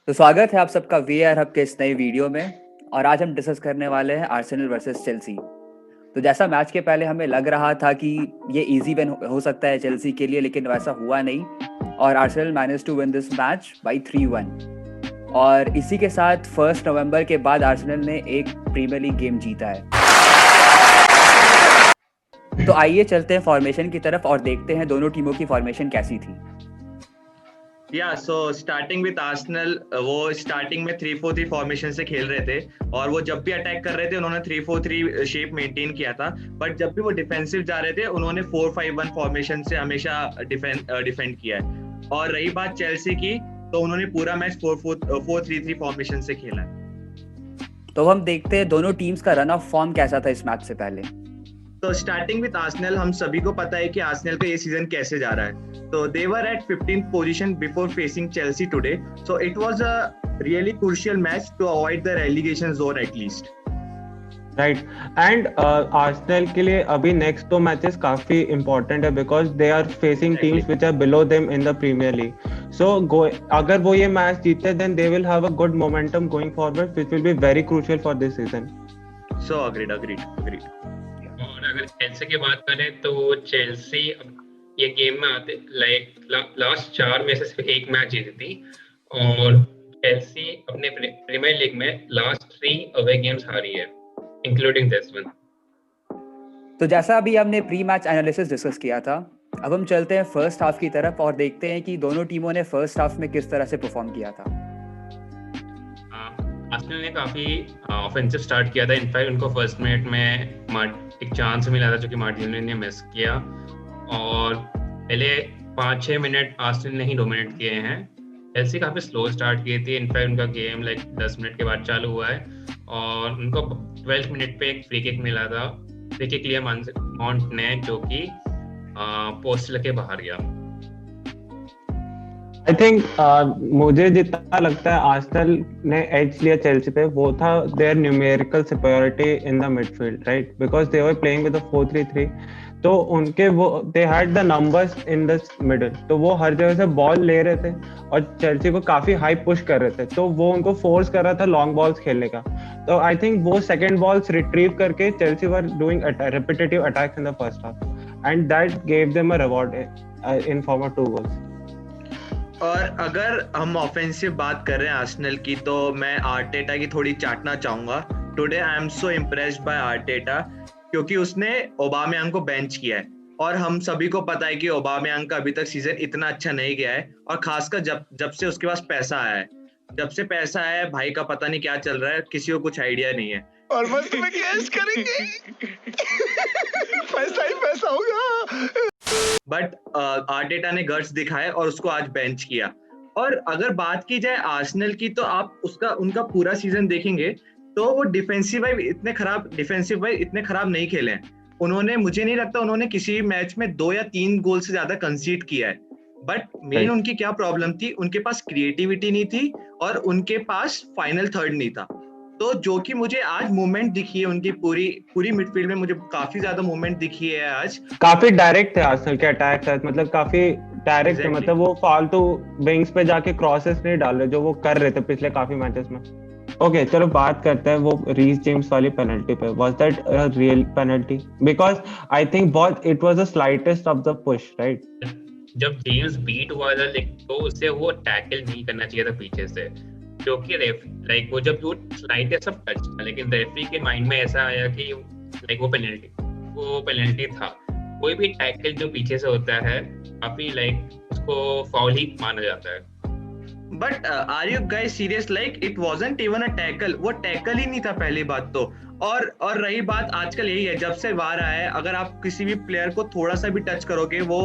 तो स्वागत है आप सबका वीआर हब के इस नए वीडियो में। और आज हम डिस्कस करने वाले हैं आर्सेनल वर्सेस चेल्सी। तो जैसा मैच के पहले हमें लग रहा था कि ये इजी विन हो सकता है चेल्सी के लिए, लेकिन वैसा हुआ नहीं और Arsenal manage to win this match by 3-1। और इसी के साथ 1 नवंबर के बाद आर्सेनल ने एक प्रीमियर लीग गेम जीता है। तो आइए चलते हैं फॉर्मेशन की तरफ और देखते हैं दोनों टीमों की फॉर्मेशन कैसी थी। सो स्टार्टिंग विद आर्सेनल, वो स्टार्टिंग में 3-4-3 फॉर्मेशन से खेल रहे थे और वो जब भी अटैक कर रहे थे उन्होंने 3-4-3 शेप मेंटेन किया था। बट जब भी वो डिफेंसिव जा रहे थे उन्होंने 4-5-1 फॉर्मेशन से हमेशा डिफेंड किया है। और रही बात चेल्सी की, तो उन्होंने पूरा मैच 4-3-3 फॉर्मेशन से खेला है। तो हम देखते हैं दोनों टीम्स का रन ऑफ फॉर्म कैसा था इस मैच से पहले। तो स्टार्टिंग विद आर्सेनल, हम सभी को पता है कि आर्सेनल का ये सीजन कैसे जा रहा है। तो they were at 15th position before facing Chelsea today. So it was a really crucial match to avoid the relegation zone at least. Right and Arsenal के लिए अभी नेक्स्ट 2 मैचेस काफी इंपॉर्टेंट है because they are facing teams which are below them in the Premier League. So अगर वो ये match जीते then they will have a good momentum going forward which will be very crucial for this season. So agreed. और अगर Chelsea की बात करें तो चेल्सी ये गेम में आते लास्ट 4 में से सिर्फ एक मैच जीती थी और चेल्सी अपने प्रीमियर लीग में लास्ट 3 अवे गेम्स हारी है इंक्लूडिंग दिस वन। तो जैसा अभी हमने प्री मैच एनालिसिस डिस्कस किया था, अब हम चलते हैं फर्स्ट हाफ की तरफ और देखते हैं कि दोनों टीमों ने फर्स्ट हाफ में किस तरह से परफॉर्म किया था। आर्सेनल ने काफी ऑफेंसिव स्टार्ट किया था। इनफैक्ट उनको फर्स्ट मिनट में एक चांस मिला था जो कि मार्टिनेली ने मिस किया और पहले 5-6 मिनट आर्सेनल ने ही डोमिनेट किए हैं। चेल्सी काफी स्लो स्टार्ट की थी। इनफैक्ट उनका गेम 10 मिनट के बाद चालू हुआ है और उनको 12 मिनट पे एक फ्री किक मिला था। फ्री किक लिया माउंट ने जो कि पोस्ट लगे बाहर गया। आई थिंक मुझे जितना लगता है आर्सेनल ने एज लिया चेल्सी पे वो था their numerical superiority in the midfield, right, because they were playing with a 4-3-3। तो उनके वो they had the numbers in the middle, तो वो हर जगह से बॉल ले रहे थे और चेल्सी को काफी हाई पुश कर रहे थे, तो वो उनको फोर्स कर रहा था लॉन्ग बॉल्स खेलने का। तो आई थिंक वो सेकंड बॉल्स रिट्रीव करके Chelsea were doing repetitive attacks in the first half and that gave them a reward in form of 2 goals. और अगर हम ऑफेंसिव बात कर रहे हैं आर्सेनल की, तो मैं आर्टेटा की थोड़ी चाटना चाहूंगा। Today I am so impressed by Arteta क्योंकि उसने ओबामेयांग को बेंच किया है और हम सभी को पता है कि ओबामेयांग का अभी तक सीजन इतना अच्छा नहीं गया है और खासकर जब से उसके पास पैसा आया है। जब से पैसा आया है भाई का पता नहीं क्या चल रहा है, किसी को कुछ आइडिया नहीं है और बस तुम्हें कैश करेंगे पैसा ही पैसा होगा। बट आर्टेटा ने गट्स दिखाए और उसको आज बेंच किया। और अगर बात की जाए आर्सेनल की, तो आप उनका पूरा सीजन देखेंगे तो वो डिफेंसिव वाइज इतने खराब नहीं खेले हैं। उन्होंने, मुझे नहीं लगता उन्होंने किसी मैच में 2 या 3 गोल से ज्यादा कंसीड किया है। बट मेन उनकी क्या प्रॉब्लम थी, उनके पास क्रिएटिविटी नहीं थी और उनके पास फाइनल थर्ड नहीं था। तो जो कि मुझे आज मूवमेंट दिखी है उनकी पूरी मिडफील्ड में, मुझे काफी ज्यादा मूवमेंट दिखी है आज। काफी डायरेक्ट थे आर्सेनल के अटैक्स, मतलब काफी डायरेक्ट थे, मतलब वो फालतू विंग्स पे जाके क्रॉसेस नहीं डाल रहे जो वो कर रहे थे पिछले काफी मैचेस में। ओके, चलो बात करते हैं वो रीस जेम्स वाली पेनल्टी पे। Was that a real penalty? Because I think बहुत it was the slightest of the push, right? जब जेम्स बीट हुआ था तो उसे वो टैकल नहीं करना चाहिए था पीछे से, क्योंकि वो जब वो स्लाइटेस्ट ऑफ टच था, लेकिन रेफरी के माइंड में ऐसा आया कि वो पेनल्टी था। कोई भी टैकल जो पीछे से होता है काफी उसको फाउल ही माना जाता है। But are you guys serious? It wasn't even a tackle, वो टैकल ही नहीं था पहली बात तो। और रही बात, आजकल यही है, जब से वार आया है, अगर आप किसी भी प्लेयर को थोड़ा सा भी टच करोगे वो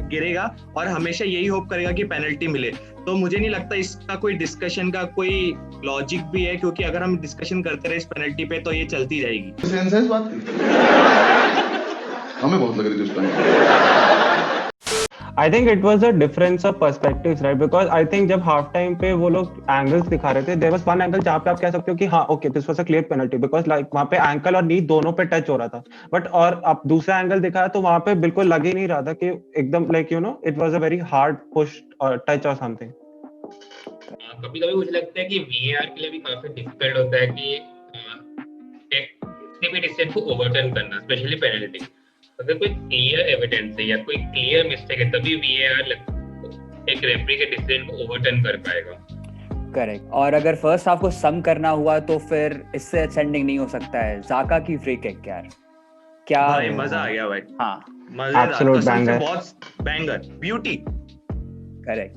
गिरेगा और हमेशा यही होप करेगा कि पेनल्टी मिले। तो मुझे नहीं लगता इसका कोई डिस्कशन का कोई लॉजिक भी है, क्योंकि अगर हम डिस्कशन करते रहे इस पेनल्टी पे तो ये चलती जाएगी। सेंस बात हमें बहुत लग रही थी उस time. I think it was a difference of perspectives, right? Because I think जब हाफ टाइम पे वो लोग एंगल्स दिखा रहे थे, there was one angle जहाँ पे आप कह सकते हो कि हाँ okay this was a clear penalty because वहाँ पे एंकल और नी दोनों पे टच हो रहा था। बट और अब दूसरा एंगल दिखाया तो वहाँ पे बिल्कुल लग ही नहीं रहा था कि एकदम it was a very hard push और टच और समथिंग। कभी कभी मुझे लगता है कि वीएआर के लिए भी काफी डिफिकल्ट होता है कि किसी भी डिसीजन को ओवरटर्न करना, स्पेशली पेनल्टी। अगर कोई क्लियर एविडेंस है या कोई क्लियर मिस्टेक है तभी वीएआर एक रेफरी के डिसीजन को ओवरटर्न कर पाएगा। करेक्ट। और अगर फर्स्ट हाफ को सम करना हुआ तो फिर इससे असेंडिंग नहीं हो सकता है। जाका की फ्री किक यार, क्या भाई मजा आ गया भाई। हाँ मजेदार, Absolute कसम से banger. बहुत बैंगर, ब्यूटी। करेक्ट।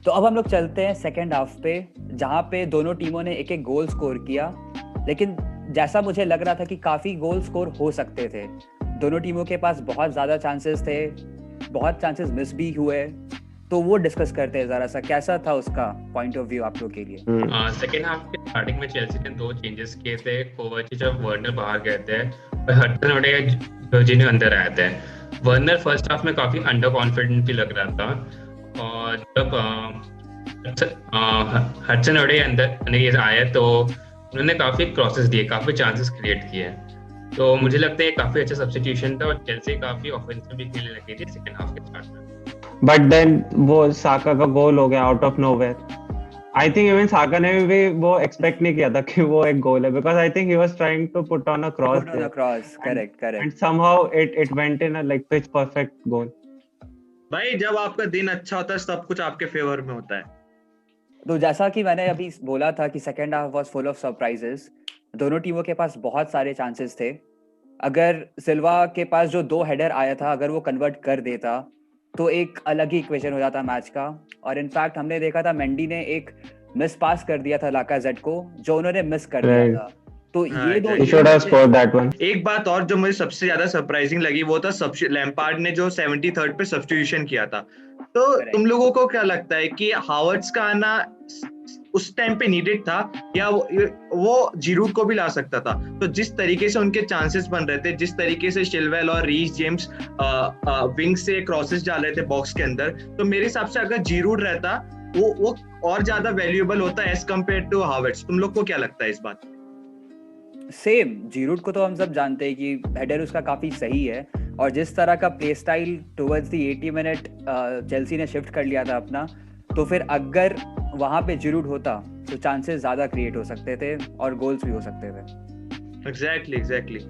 तो अब हम लोग चलते हैं सेकेंड हाफ पे, जहाँ पे दोनों टीमों ने एक एक गोल स्कोर किया, लेकिन जैसा मुझे लग रहा था कि काफी गोल स्कोर हो सकते थे। दोनों टीमों के पास बहुत ज्यादा चांसेस थे, बहुत चांसेस मिस भी हुए, तो वो डिस्कस करते हैं जरा सा, कैसा था उसका पॉइंट ऑफ व्यू आप लोग के लिए? सेकेंड हाफ के स्टार्टिंग में चेल्सी ने 2 चेंजेस किए थे। कोवाचिच और वर्नर बाहर गए थे और हडसन ओडेगार्ड जॉर्जिनियो अंदर आए थे। वर्नर फर्स्ट हाफ में काफी अंडर कॉन्फिडेंट भी लग रहा था, और जब हडसन ओडेगार्ड अंदर आए तो उन्होंने काफी क्रॉसेस दिए, काफी चांसेस क्रिएट किए। तो मुझे लगता है काफी अच्छा सब्स्टिट्यूशन था और चेल्सी काफी ऑफेंसिव भी खेलने लगी थी सेकेंड हाफ के स्टार्ट में। बट देन वो साका का गोल हो गया out of nowhere. I think even Saka ने भी वो एक्सपेक्ट नहीं किया था कि वो एक गोल है, because I think he was trying to put on a cross, correct and somehow it went in a like pitch perfect goal. भाई जब आपका दिन अच्छा होता है सब कुछ आपके फेवर में होता है। तो जैसा कि मैंने अभी बोला था कि second half was full of surprises. दोनों टीमों के पास बहुत सारे चांसेस थे। अगर सिल्वा के पास जो 2 हेडर आया था, अगर वो कन्वर्ट कर देता तो एक अलग ही इक्वेशन हो जाता मैच का। और इनफैक्ट हमने देखा था मेंडी ने एक मिस पास कर दिया था लाकाजेट को, जो उन्होंने मिस कर दिया था। तो हाँ, ये दो He should have scored that one. एक बात और जो मुझे सबसे ज्यादा सरप्राइजिंग लगी वो था लैम्पार्ड ने जो 73rd पे सब्स्टिट्यूशन किया था। तो Correct. तुम लोगों को क्या लगता है कि हावर्ट्स का आना उस टाइम पे नीडेड था या वो जीरूड को भी ला सकता था? तो जिस तरीके से उनके चांसेस बन रहे थे, जिस तरीके से चिलवेल और रीस जेम्स विंग से क्रॉसेस डाल रहे थे बॉक्स के अंदर, तो मेरे हिसाब से अगर जीरूड रहता वो और ज्यादा वैल्यूएबल होता एज कम्पेयर टू हावर्ट्स। तुम लोग को क्या लगता है इस बात? सेम, जीरूड को तो हम सब जानते हैं कि हेडर उसका काफी सही है, और जिस तरह का play style towards the 80 minute Chelsea ने शिफ्ट कर लिया था अपना, तो फिर अगर वहां पे जीरूड होता तो चांसेस ज्यादा क्रिएट हो सकते थे और गोल्स भी हो सकते थे। एग्जैक्टली 85th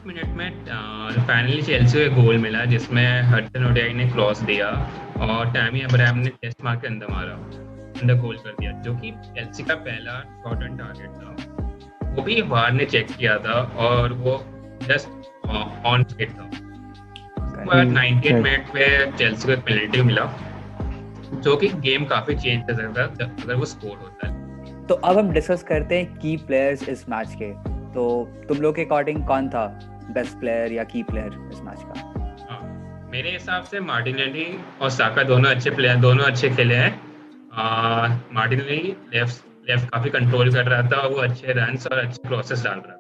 मिनट में फाइनली चेल्सी को एक गोल मिला जिसमें हडसन ओडेगार्ड ने क्रॉस दिया और टैमी अब्राहम ने टेस्ट मार के अंदर गोल कर दिया, जो कि चेल्सी का पहला शॉट ऑन टारगेट था। वो भी वार ने चेक किया था और वो जस्ट ऑन टारगेट था। उसके बाद 98 मिनट पे चेल्सी को एक पेनल्टी मिला, जो कि गेम काफी चेंज कर सकता था अगर वो स्कोर होता है। तो अब हम डिस्कस करते हैं की प्लेयर्स इस मैच के। तो तुम लोग के अकॉर्डिंग कौन था बेस्ट प्लेयर या की प्लेयर इस मैच का? मेरे हिसाब से मार्टिनेली और साका दोनों अच्छे प्लेयर, दोनों अच्छे खेले हैं। मार्टिनेली लेफ्ट काफी कंट्रोल कर रहा था, वो अच्छे रन्स और अच्छे क्रॉसेस डाल रहा था।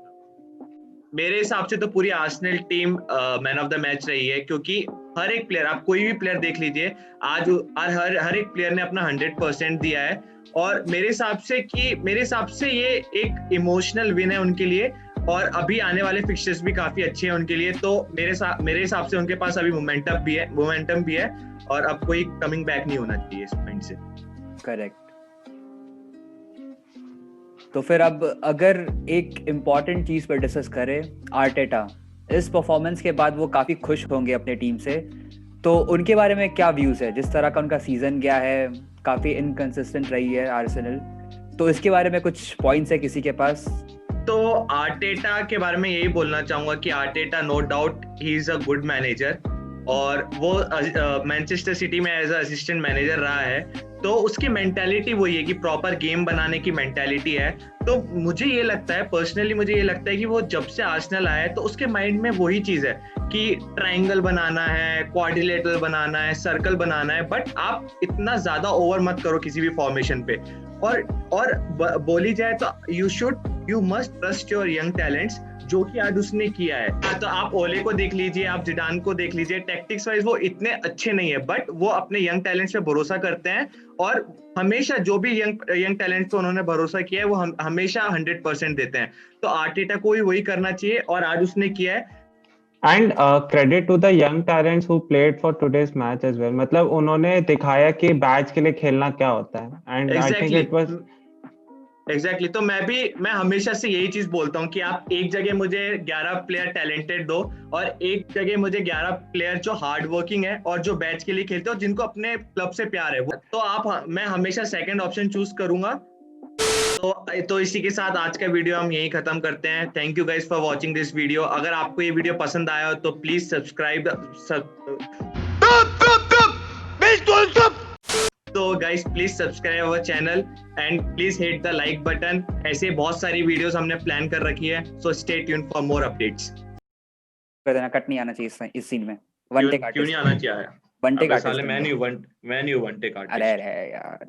मेरे हिसाब से तो पूरी Arsenal team man of the match रही है, क्योंकि हर एक प्लेयर, आप कोई भी प्लेयर देख लीजिए, आज हर एक प्लेयर ने अपना 100% दिया है। और मेरे हिसाब से ये एक इमोशनल विन है उनके लिए, और अभी आने वाले फिक्चर्स भी काफी अच्छे हैं उनके लिए। तो मेरे हिसाब से उनके पास अभी मोमेंटम भी है और अब कोई कमिंग बैक नहीं होना चाहिए इस पॉइंट से। करेक्ट। तो फिर अब अगर एक इम्पॉर्टेंट चीज पर डिस्कस करें, आर्टेटा इस परफॉर्मेंस के बाद वो काफी खुश होंगे अपने टीम से, तो उनके बारे में क्या व्यूज है? जिस तरह का उनका सीजन गया है, काफी इनकंसिस्टेंट रही है आर्सेनल, तो इसके बारे में कुछ पॉइंट्स है किसी के पास? तो आर्टेटा के बारे में यही बोलना चाहूंगा कि Arteta no doubt he is a good manager, और वो मैनचेस्टर सिटी में एज अ असिस्टेंट मैनेजर रहा है। तो उसकी मेंटालिटी वही है कि प्रॉपर गेम बनाने की मेंटालिटी है। तो मुझे ये लगता है, पर्सनली मुझे ये लगता है कि वो जब से आर्सेनल आया है तो उसके माइंड में वही चीज है कि ट्रायंगल बनाना है, क्वाड्रिलेटरल बनाना है, सर्कल बनाना है, बट आप इतना ज्यादा ओवर मत करो किसी भी फॉर्मेशन पे। और बोली जाए तो you must trust your young talents, जो कि आज उसने किया है। तो आप ओले को देख लीजिए, आप जिडान को देख लीजिए, टैक्टिक्स वाइज वो इतने अच्छे नहीं है, बट वो अपने यंग टैलेंट्स पे भरोसा करते हैं, और हमेशा जो भी यंग टैलेंट्स पे उन्होंने भरोसा किया है वो हमेशा 100% देते हैं। तो आर्टेटा को भी वही करना चाहिए, और आज उसने किया है। And credit to the young talents who played for today's match as well, मतलब उन्होंने दिखाया कि बैच के लिए खेलना क्या होता है and I think it was exactly तो मैं हमेशा से यही चीज बोलता हूँ कि आप एक जगह मुझे 11 प्लेयर टैलेंटेड दो और एक जगह मुझे 11 प्लेयर जो हार्ड वर्किंग है और जो बैच के लिए खेलते हो जिनको अपने क्लब से प्यार है, तो मैं हमेशा सेकंड ऑप्शन चूज करूंगा। तो इसी के साथ आज का वीडियो हम यही खत्म करते हैं। Thank you guys for watching this video. अगर आपको ये वीडियो पसंद आया हो तो प्लीज सब्सक्राइब। तो guys please subscribe our channel and please hit the like button. ऐसे बहुत सारी वीडियोस हमने प्लान कर रखी है, so stay tuned for more updates. कर देना, कट नहीं आना चाहिए इस सीन में। वन टेक क्यों नहीं आना चाहिए? वन टेक साले मैं नहीं वन टेक आर्टिस्ट। अरे यार